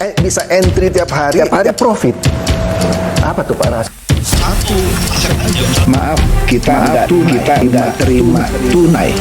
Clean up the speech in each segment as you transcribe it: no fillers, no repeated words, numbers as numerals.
Bisa entry tiap hari profit. Apa tuh Pak Ras? Maaf, kita nggak terima tunai.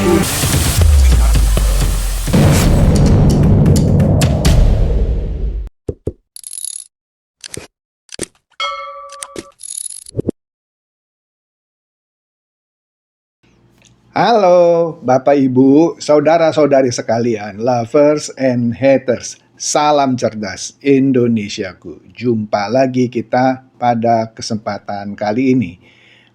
Halo Bapak Ibu, saudara-saudari sekalian, lovers and haters. Salam cerdas Indonesiaku. Jumpa lagi kita pada kesempatan kali ini.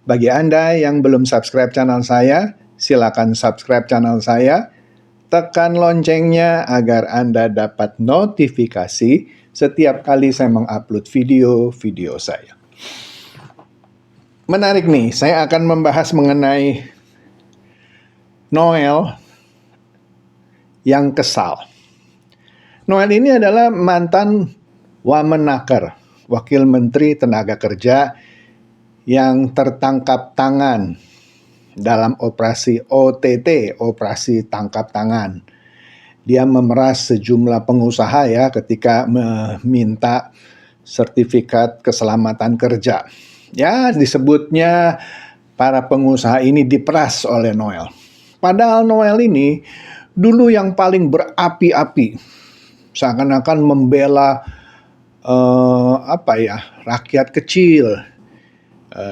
Bagi Anda yang belum subscribe channel saya, silakan subscribe channel saya. Tekan loncengnya agar Anda dapat notifikasi setiap kali saya mengupload video-video saya. Menarik nih, saya akan membahas mengenai Noel yang kesal. Noel ini adalah mantan Wamenaker, Wakil Menteri Tenaga Kerja yang tertangkap tangan dalam operasi OTT, operasi tangkap tangan. Dia memeras sejumlah pengusaha ya ketika meminta sertifikat keselamatan kerja. Ya, disebutnya para pengusaha ini diperas oleh Noel. Padahal Noel ini dulu yang paling berapi-api, seakan-akan membela rakyat kecil.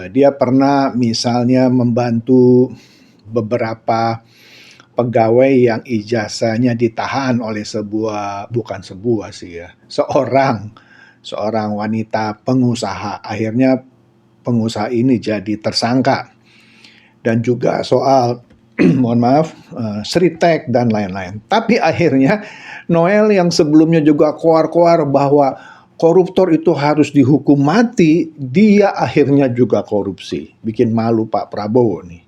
Dia pernah misalnya membantu beberapa pegawai yang ijazahnya ditahan oleh seorang wanita pengusaha. Akhirnya pengusaha ini jadi tersangka. Dan juga soal Sritek dan lain-lain. Tapi akhirnya Noel yang sebelumnya juga koar-koar bahwa koruptor itu harus dihukum mati, dia akhirnya juga korupsi. Bikin malu Pak Prabowo nih.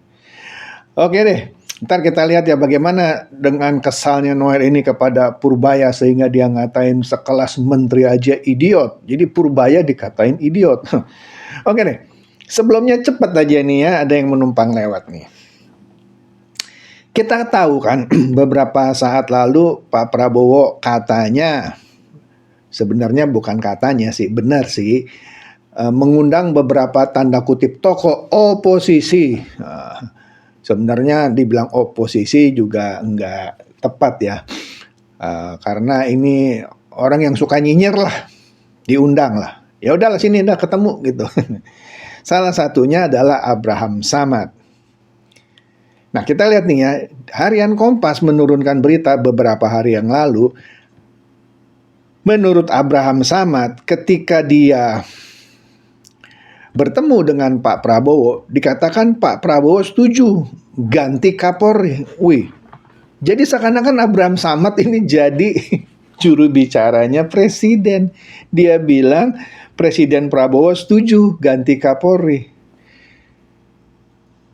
Oke deh, ntar kita lihat ya bagaimana dengan kesalnya Noel ini kepada Purbaya sehingga dia ngatain sekelas menteri aja idiot. Jadi Purbaya dikatain idiot. Oke deh, sebelumnya cepat aja nih ya, ada yang menumpang lewat nih. Kita tahu kan beberapa saat lalu Pak Prabowo katanya, sebenarnya bukan katanya sih, benar sih, mengundang beberapa tanda kutip tokoh oposisi. Sebenarnya dibilang oposisi juga enggak tepat ya, karena ini orang yang suka nyinyir lah, diundang lah. Ya udahlah sini udah ketemu gitu. Salah satunya adalah Abraham Samad. Nah kita lihat nih ya, Harian Kompas menurunkan berita beberapa hari yang lalu. Menurut Abraham Samad, ketika dia bertemu dengan Pak Prabowo, dikatakan Pak Prabowo setuju ganti Kapolri. Wih, jadi seakan-akan Abraham Samad ini jadi juru bicaranya Presiden. Dia bilang Presiden Prabowo setuju ganti Kapolri.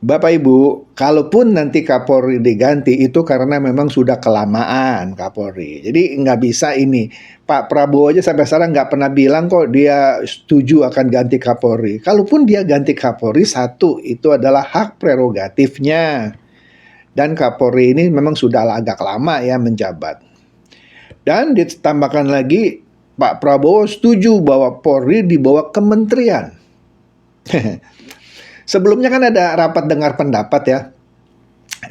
Bapak Ibu, kalaupun nanti Kapolri diganti itu karena memang sudah kelamaan Kapolri. Jadi nggak bisa ini. Pak Prabowo aja sampai sekarang nggak pernah bilang kok dia setuju akan ganti Kapolri. Kalaupun dia ganti Kapolri, satu, itu adalah hak prerogatifnya. Dan Kapolri ini memang sudah agak lama ya menjabat. Dan ditambahkan lagi, Pak Prabowo setuju bahwa Polri dibawa kementerian. Sebelumnya kan ada rapat dengar pendapat ya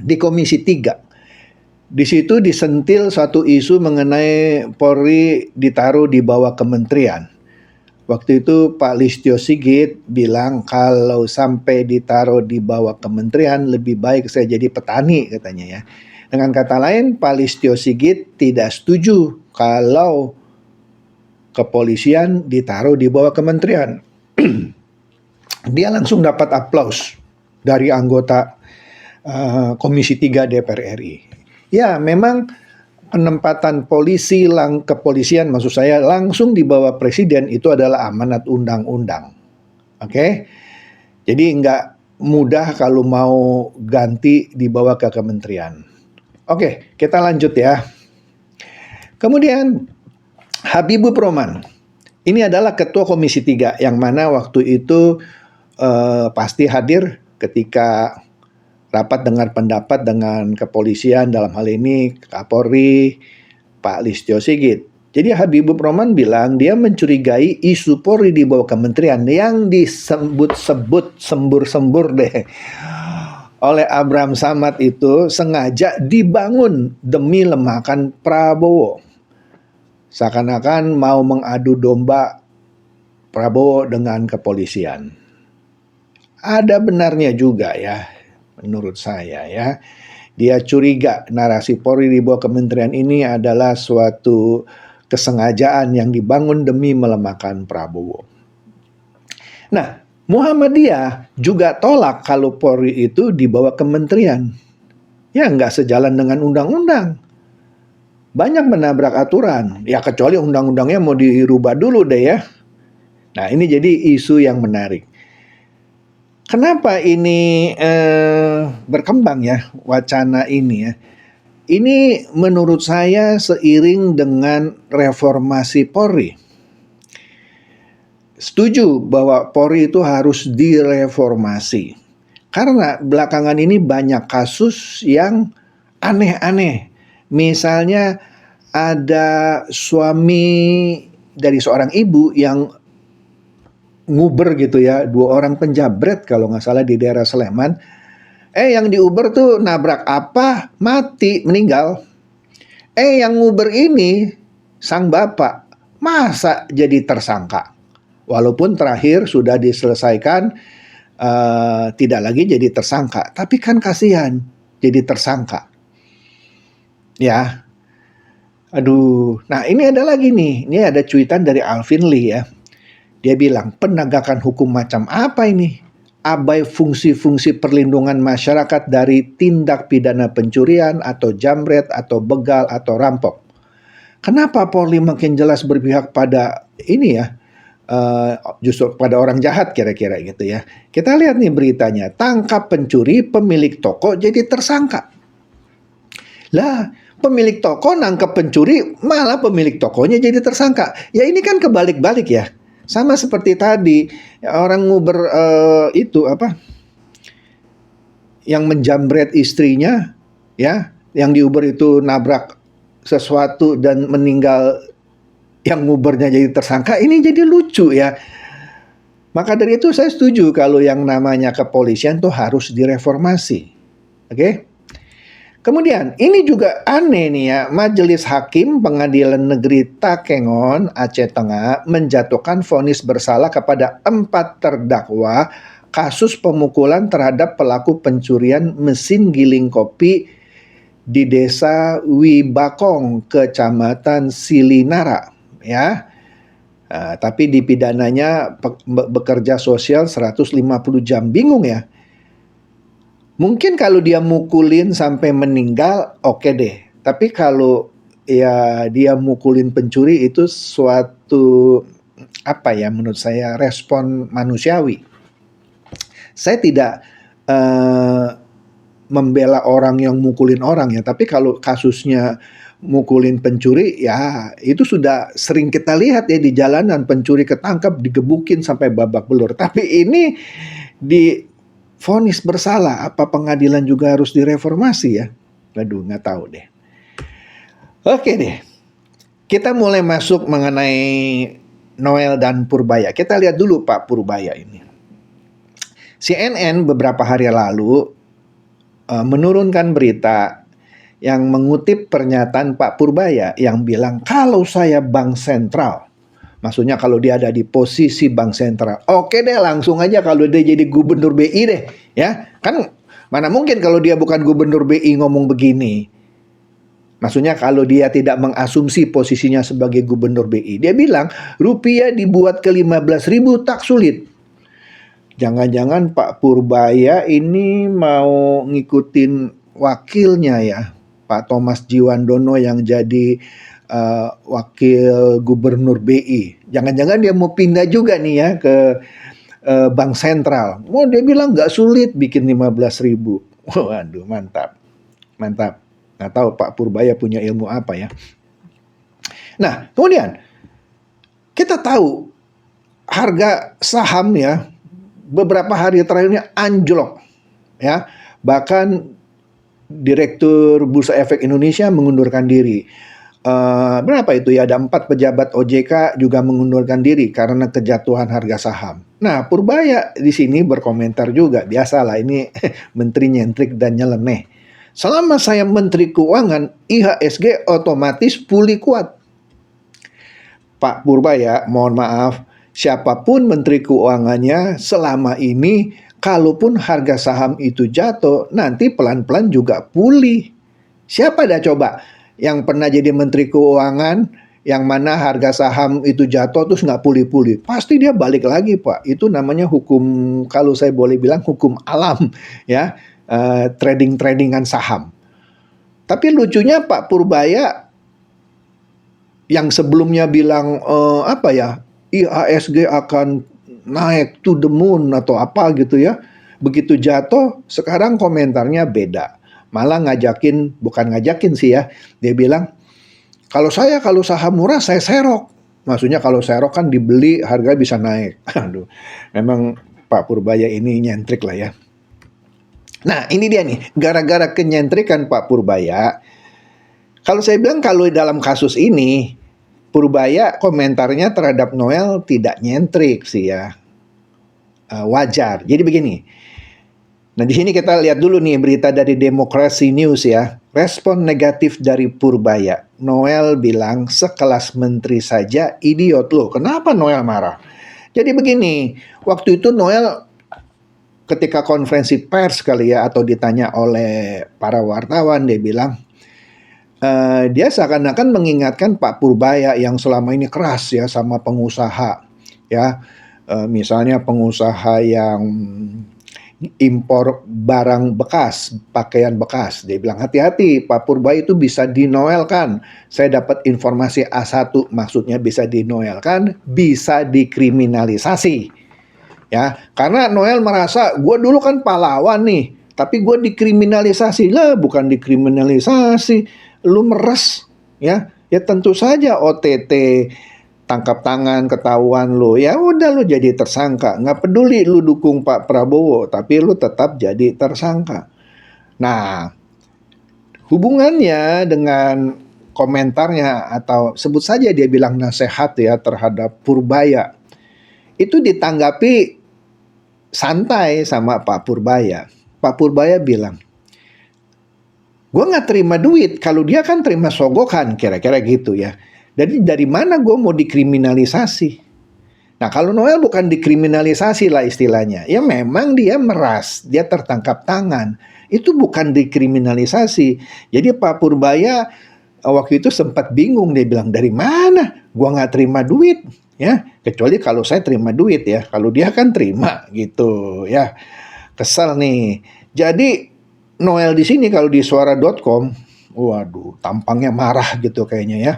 di Komisi 3. Di situ disentil satu isu mengenai Polri ditaruh di bawah kementerian. Waktu itu Pak Listio Sigit bilang kalau sampai ditaruh di bawah kementerian lebih baik saya jadi petani katanya ya. Dengan kata lain Pak Listio Sigit tidak setuju kalau kepolisian ditaruh di bawah kementerian. Dia langsung dapat aplaus dari anggota Komisi 3 DPR RI. Ya, memang penempatan kepolisian maksud saya langsung di bawah presiden itu adalah amanat undang-undang. Oke? Jadi nggak mudah kalau mau ganti dibawa ke kementerian. Oke, kita lanjut ya. Kemudian Habibur Rahman. Ini adalah ketua Komisi 3 yang mana waktu itu pasti hadir ketika rapat dengar pendapat dengan kepolisian, dalam hal ini Kapolri Pak Listio Sigit. Jadi Habibur Rahman bilang dia mencurigai isu Polri di bawah kementerian yang disebut-sebut sembur-sembur deh oleh Abraham Samad itu sengaja dibangun demi lemahkan Prabowo. Seakan-akan mau mengadu domba Prabowo dengan kepolisian. Ada benarnya juga ya, menurut saya ya. Dia curiga narasi Polri di bawah kementerian ini adalah suatu kesengajaan yang dibangun demi melemahkan Prabowo. Nah, Muhammadiyah juga tolak kalau Polri itu di bawah kementerian. Ya, nggak sejalan dengan undang-undang. Banyak menabrak aturan. Ya, kecuali undang-undangnya mau dirubah dulu deh ya. Nah, ini jadi isu yang menarik. Kenapa ini berkembang ya, wacana ini ya? Ini menurut saya seiring dengan reformasi Polri. Setuju bahwa Polri itu harus direformasi. Karena belakangan ini banyak kasus yang aneh-aneh. Misalnya ada suami dari seorang ibu yang nguber gitu ya, 2 orang penjabret kalau nggak salah di daerah Sleman. Yang di Uber tuh nabrak apa, mati, meninggal. Yang nguber ini, sang bapak, masa jadi tersangka? Walaupun terakhir sudah diselesaikan, tidak lagi jadi tersangka. Tapi kan kasihan, jadi tersangka. Ya, aduh. Nah ini ada lagi nih, ini ada cuitan dari Alvin Lee ya. Dia bilang, penegakan hukum macam apa ini? Abai fungsi-fungsi perlindungan masyarakat dari tindak pidana pencurian atau jambret atau begal atau rampok. Kenapa Polri makin jelas berpihak pada ini ya, justru pada orang jahat kira-kira gitu ya. Kita lihat nih beritanya, tangkap pencuri pemilik toko jadi tersangka. Lah, pemilik toko nangkep pencuri, malah pemilik tokonya jadi tersangka. Ya ini kan kebalik-balik ya. Sama seperti tadi, orang nguber itu apa? Yang menjambret istrinya, ya, yang di Uber itu nabrak sesuatu dan meninggal, yang ngubernya jadi tersangka. Ini jadi lucu ya. Maka dari itu saya setuju kalau yang namanya kepolisian tuh harus direformasi. Oke? Kemudian ini juga aneh nih ya, Majelis Hakim Pengadilan Negeri Takengon, Aceh Tengah menjatuhkan vonis bersalah kepada 4 terdakwa kasus pemukulan terhadap pelaku pencurian mesin giling kopi di Desa Wibakong, Kecamatan Silinara ya. Tapi dipidananya bekerja sosial 150 jam. Bingung ya. Mungkin kalau dia mukulin sampai meninggal, oke deh. Tapi kalau ya dia mukulin pencuri itu suatu apa ya, menurut saya respon manusiawi. Saya tidak membela orang yang mukulin orang ya, tapi kalau kasusnya mukulin pencuri ya itu sudah sering kita lihat ya di jalanan, pencuri ketangkap digebukin sampai babak belur. Tapi ini di vonis bersalah, apa pengadilan juga harus direformasi ya? Aduh, nggak tahu deh. Oke deh, kita mulai masuk mengenai Noel dan Purbaya. Kita lihat dulu Pak Purbaya ini. CNN beberapa hari lalu menurunkan berita yang mengutip pernyataan Pak Purbaya yang bilang, kalau saya bank sentral, maksudnya kalau dia ada di posisi bank sentral, oke deh langsung aja kalau dia jadi gubernur BI deh, ya kan mana mungkin kalau dia bukan gubernur BI ngomong begini. Maksudnya kalau dia tidak mengasumsi posisinya sebagai gubernur BI, dia bilang rupiah dibuat ke 15.000 tak sulit. Jangan-jangan Pak Purbaya ini mau ngikutin wakilnya ya, Pak Thomas Jiwandono yang jadi wakil gubernur BI. Jangan-jangan dia mau pindah juga nih ya ke bank sentral. Dia bilang nggak sulit bikin 15.000. Waduh, mantap. Mantap. Nggak tahu Pak Purbaya punya ilmu apa ya. Nah, kemudian kita tahu harga saham ya beberapa hari terakhir ini anjlok ya. Bahkan Direktur Bursa Efek Indonesia mengundurkan diri. berapa itu ya, ada 4 pejabat OJK juga mengundurkan diri karena kejatuhan harga saham. Nah, Purbaya di sini berkomentar juga, biasalah ini menteri nyentrik dan nyeleneh. Selama saya menteri keuangan, IHSG otomatis pulih kuat. Pak Purbaya, mohon maaf, siapapun menteri keuangannya selama ini, kalaupun harga saham itu jatuh, nanti pelan-pelan juga pulih. Siapa dah coba yang pernah jadi menteri keuangan, yang mana harga saham itu jatuh terus nggak pulih-pulih? Pasti dia balik lagi, Pak. Itu namanya hukum, kalau saya boleh bilang hukum alam, ya, trading-tradingan saham. Tapi lucunya Pak Purbaya yang sebelumnya bilang IHSG akan naik to the moon atau apa gitu ya, begitu jatuh sekarang komentarnya beda, malah bukan ngajakin sih ya, dia bilang kalau saham murah saya serok, maksudnya kalau serok kan dibeli harga bisa naik. Aduh, memang Pak Purbaya ini nyentrik lah ya. Nah ini dia nih, gara-gara kenyentrikan Pak Purbaya, kalau saya bilang kalau dalam kasus ini Purbaya komentarnya terhadap Noel tidak nyentrik sih ya, wajar. Jadi begini. Nah di sini kita lihat dulu nih berita dari Demokrasi News ya. Respon negatif dari Purbaya. Noel bilang sekelas menteri saja idiot. Loh, kenapa Noel marah? Jadi begini, waktu itu Noel ketika konferensi pers kali ya, atau ditanya oleh para wartawan, dia bilang dia seakan-akan mengingatkan Pak Purbaya yang selama ini keras ya sama pengusaha ya. Misalnya pengusaha yang impor barang bekas, pakaian bekas. Dia bilang hati-hati, Pak Purbaya itu bisa dinoelkan. Saya dapat informasi A1, maksudnya bisa dinoelkan, bisa dikriminalisasi. Ya, karena Noel merasa gue dulu kan pahlawan nih, tapi gue dikriminalisasi. Lah, bukan dikriminalisasi, lu meres ya. Ya tentu saja OTT, tangkap tangan, ketahuan lo, ya udah lo jadi tersangka. Nggak peduli lo dukung Pak Prabowo, tapi lo tetap jadi tersangka. Nah, hubungannya dengan komentarnya atau sebut saja dia bilang nasihat ya terhadap Purbaya, itu ditanggapi santai sama Pak Purbaya. Pak Purbaya bilang, gue nggak terima duit, kalau dia kan terima sogokan, kira-kira gitu ya. Jadi dari mana gue mau dikriminalisasi? Nah kalau Noel bukan dikriminalisasi lah istilahnya. Ya memang dia meras, dia tertangkap tangan. Itu bukan dikriminalisasi. Jadi Pak Purbaya waktu itu sempat bingung. Dia bilang dari mana? Gue gak terima duit. Ya, kecuali kalau saya terima duit ya. Kalau dia kan terima gitu ya. Kesel nih. Jadi Noel di sini kalau di suara.com, waduh tampangnya marah gitu kayaknya ya.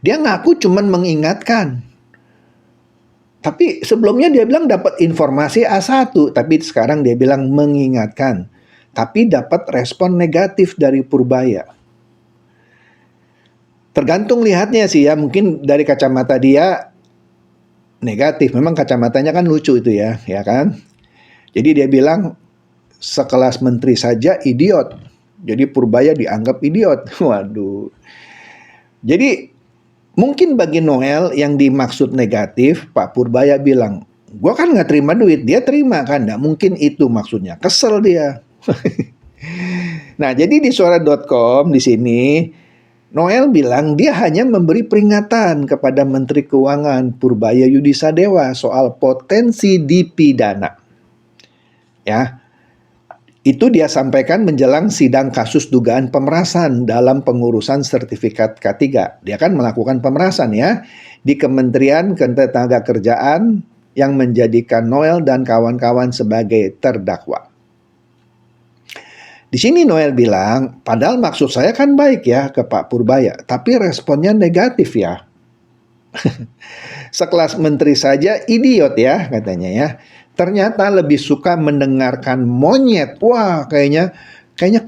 Dia ngaku cuman mengingatkan. Tapi sebelumnya dia bilang dapat informasi A1. Tapi sekarang dia bilang mengingatkan. Tapi dapat respon negatif dari Purbaya. Tergantung lihatnya sih ya. Mungkin dari kacamata dia negatif. Memang kacamatanya kan lucu itu ya. Ya kan? Jadi dia bilang sekelas menteri saja idiot. Jadi Purbaya dianggap idiot. Waduh. Jadi mungkin bagi Noel yang dimaksud negatif, Pak Purbaya bilang, gue kan gak terima duit, dia terima kan, gak mungkin itu maksudnya, kesel dia. Nah jadi di suara.com di sini, Noel bilang dia hanya memberi peringatan kepada Menteri Keuangan Purbaya Yudisadewa soal potensi dipidana. Ya, itu dia sampaikan menjelang sidang kasus dugaan pemerasan dalam pengurusan sertifikat K3. Dia kan melakukan pemerasan ya di Kementerian Ketenagakerjaan yang menjadikan Noel dan kawan-kawan sebagai terdakwa. Di sini Noel bilang, padahal maksud saya kan baik ya ke Pak Purbaya, tapi responnya negatif ya. Sekelas menteri saja idiot ya katanya ya. Ternyata lebih suka mendengarkan monyet. Wah, kayaknya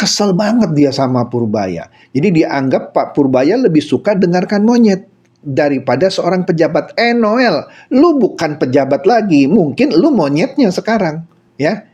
kesel banget dia sama Purbaya. Jadi dianggap Pak Purbaya lebih suka dengarkan monyet daripada seorang pejabat. Noel, lu bukan pejabat lagi, mungkin lu monyetnya sekarang, ya.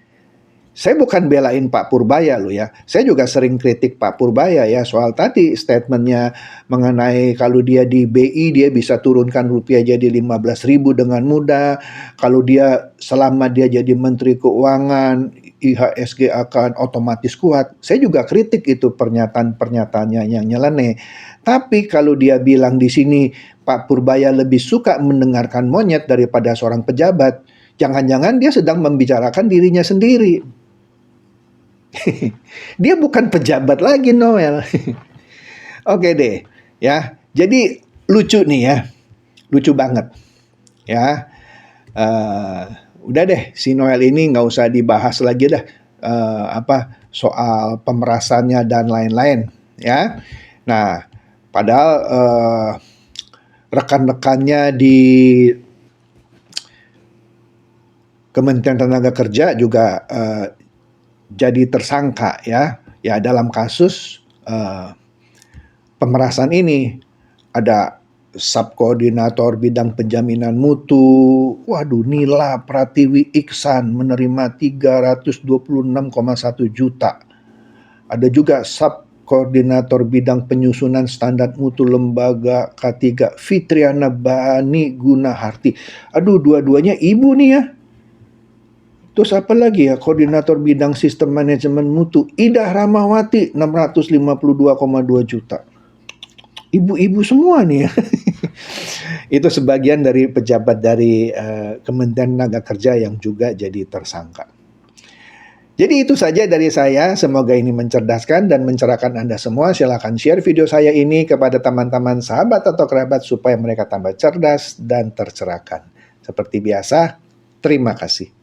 Saya bukan belain Pak Purbaya loh ya. Saya juga sering kritik Pak Purbaya ya soal tadi statementnya mengenai kalau dia di BI dia bisa turunkan rupiah jadi 15.000 dengan mudah. Kalau dia selama dia jadi Menteri Keuangan IHSG akan otomatis kuat. Saya juga kritik itu pernyataan-pernyataannya yang nyeleneh. Tapi kalau dia bilang di sini Pak Purbaya lebih suka mendengarkan monyet daripada seorang pejabat, jangan-jangan dia sedang membicarakan dirinya sendiri. Dia bukan pejabat lagi, Noel. Oke deh, ya. Jadi lucu nih ya, lucu banget, ya. Udah deh, si Noel ini nggak usah dibahas lagi dah. Soal pemerasannya dan lain-lain, ya. Nah, padahal rekan-rekannya di Kementerian Tenaga Kerja juga jadi tersangka ya dalam kasus pemerasan ini. Ada subkoordinator bidang penjaminan mutu, waduh, Nila Pratiwi Iksan menerima 326,1 juta. Ada juga subkoordinator bidang penyusunan standar mutu lembaga K3 Fitriana Bani Gunaharti. Aduh, dua-duanya ibu nih ya. Terus apa lagi ya, koordinator bidang sistem manajemen mutu Ida Ramawati 652,2 juta. Ibu-ibu semua nih ya. Itu sebagian dari pejabat dari Kementerian Tenaga Kerja yang juga jadi tersangka. Jadi itu saja dari saya, semoga ini mencerdaskan dan mencerahkan Anda semua. Silakan share video saya ini kepada teman-teman, sahabat atau kerabat supaya mereka tambah cerdas dan tercerahkan. Seperti biasa, terima kasih.